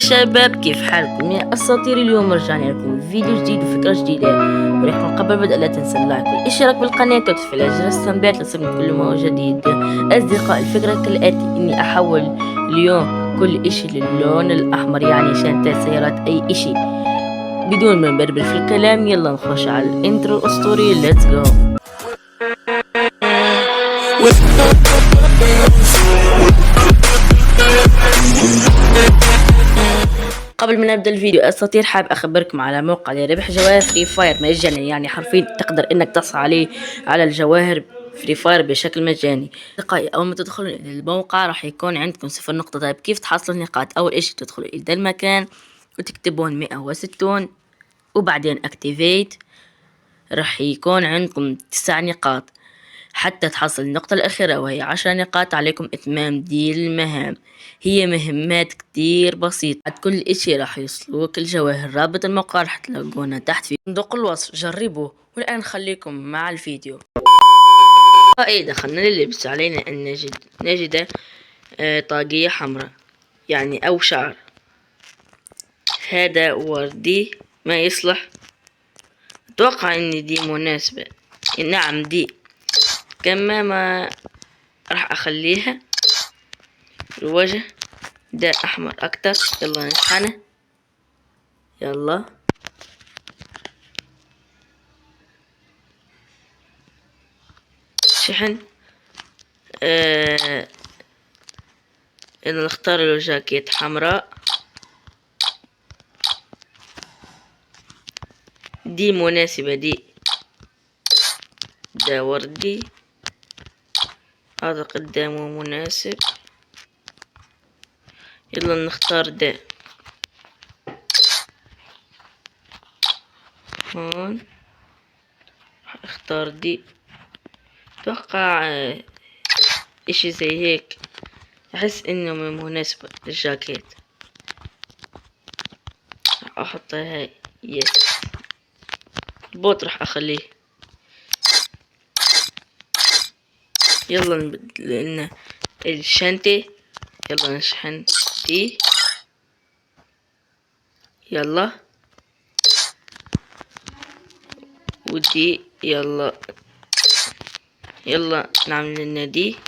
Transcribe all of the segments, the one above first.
شباب، كيف حالكم يا اساطير؟ اليوم رجعنا لكم فيديو جديد وفكره جديده، ولكن قبل بدء لا تنسى اللايك والاشتراك بالقناه وتفعيل جرس التنبيهات لتصلكم كل ما هو جديد. اصدقاء، الفكره كالاتي: اني احول اليوم كل اشي للون الاحمر، يعني شنطات سيارات اي اشي. بدون ما نبربر في الكلام، يلا نخش على الانترو الاسطوري. ليتس جو. قبل ما نبدا الفيديو اساطير، حاب اخبركم على موقع لربح جواهر فري فاير مجانا، يعني حرفيا تقدر انك تحصل عليه على الجواهر فري فاير بشكل مجاني. اصدقائي، اول ما تدخلوا الى الموقع راح يكون عندكم 0 نقطة. طيب كيف تحصلوا النقاط؟ اول اشي تدخلوا الى المكان وتكتبون 160 وبعدين اكتيفيت، راح يكون عندكم 9 نقاط حتى تحصل النقطة الأخيرة وهي 10 نقاط. عليكم إتمام دي المهام، هي مهمات كتير بسيطة. بعد كل إشي راح يوصلوك الجواهر. رابط الموقع راح تلاقونه تحت في صندوق الوصف، جربوه. والآن خليكم مع الفيديو. دخلنا لللبس، علينا أن نجد طاقية حمراء يعني أو شعر. هذا وردي ما يصلح. أتوقع أن دي مناسبة. نعم دي كمامة راح أخليها. الوجه ده أحمر أكتر. يلا نشحنه. يلا شحن. يلا نختار له جاكيت حمراء. دي مناسبة دي. ده وردي، هذا قدامه مناسب. يلا نختار ده. هون اختار دي. اتوقع اشي زي هيك، احس انه مناسبة للجاكيت. احطها هاي. يس. البوت راح اخليه. يلا نبدل لنا الشنطة. يلا نشحن دي. يلا ودي. يلا نعمل لنا دي.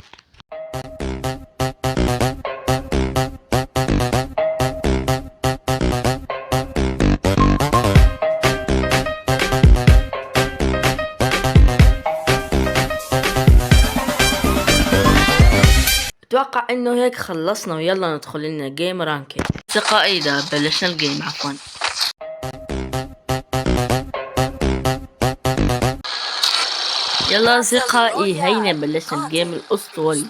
اتوقع انه هيك خلصنا، ويلا ندخل لنا جيم رانكينج. اصدقائي، اذا بلشنا الجيم عفوا. يلا اصدقائي، هينا بلشنا الجيم الاسطوري.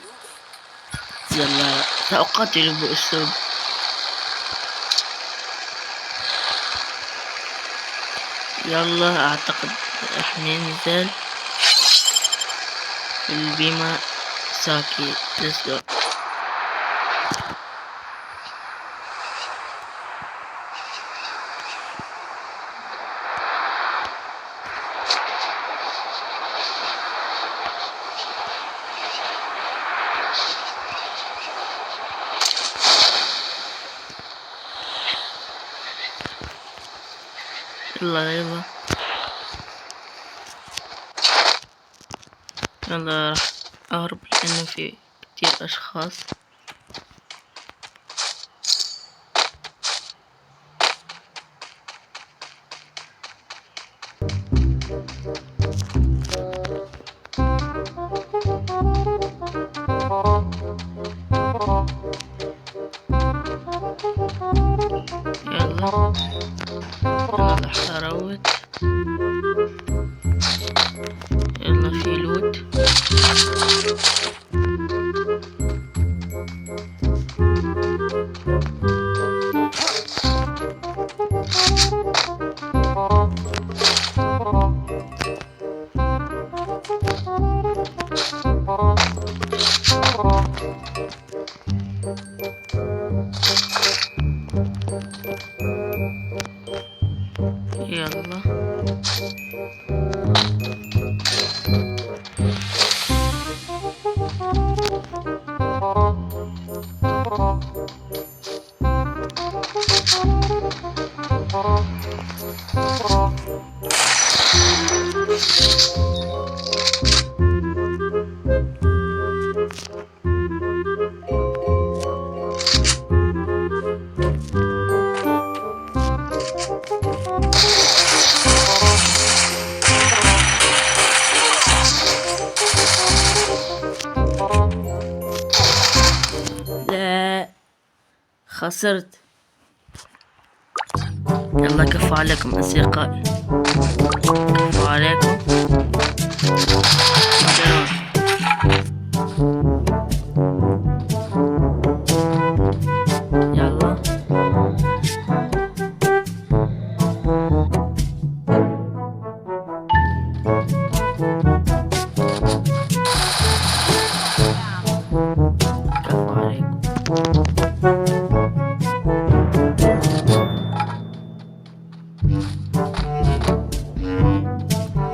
يلا سأقاتل بأسلوب. يلا اعتقد راح ننزل البيما ساكي. Let's go. يلا راح اهرب لانه في كتير اشخاص. يلا راح اروت. يلا في لوت. يلا لا خسرت. يلا كفو عليكم أصدقائي، كفو عليكم. يلا كفو عليكم.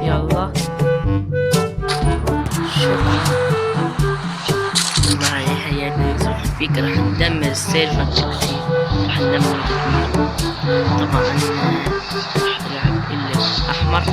يلا شكرا. والله يا حياتي نصرف فيك، راح ندمر السيرفر تكفي، راح ندمر التكفير. طبعا راح نلعب الأحمر.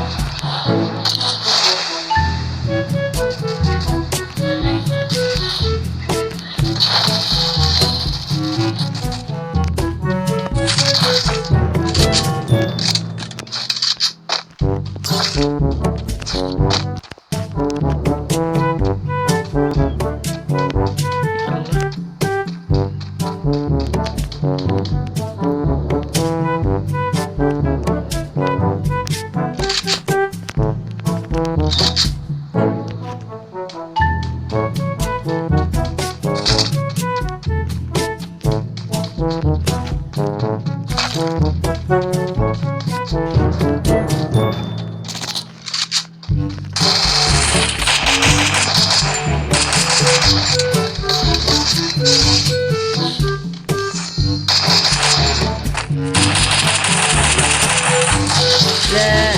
لا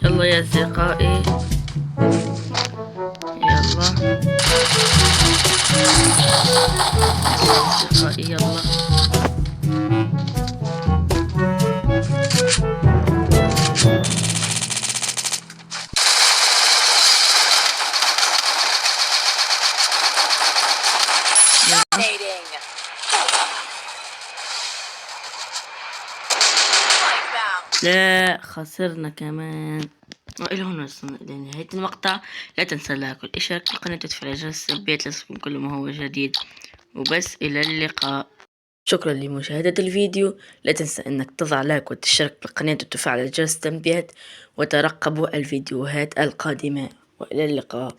يلا يا أصدقائي، يلا أصدقائي يلا. لا خسرنا كمان. وإلى هنا وصلنا إلى نهاية المقطع. لا تنسى لايك والاشتراك في القناة وتفعيل جرس التنبيهات ليصلكم كل ما هو جديد. وبس إلى اللقاء. شكرا لمشاهدة الفيديو. لا تنسى أنك تضع لايك وتشترك بالقناة وتفعل جرس التنبيهات، وترقبوا الفيديوهات القادمة. وإلى اللقاء.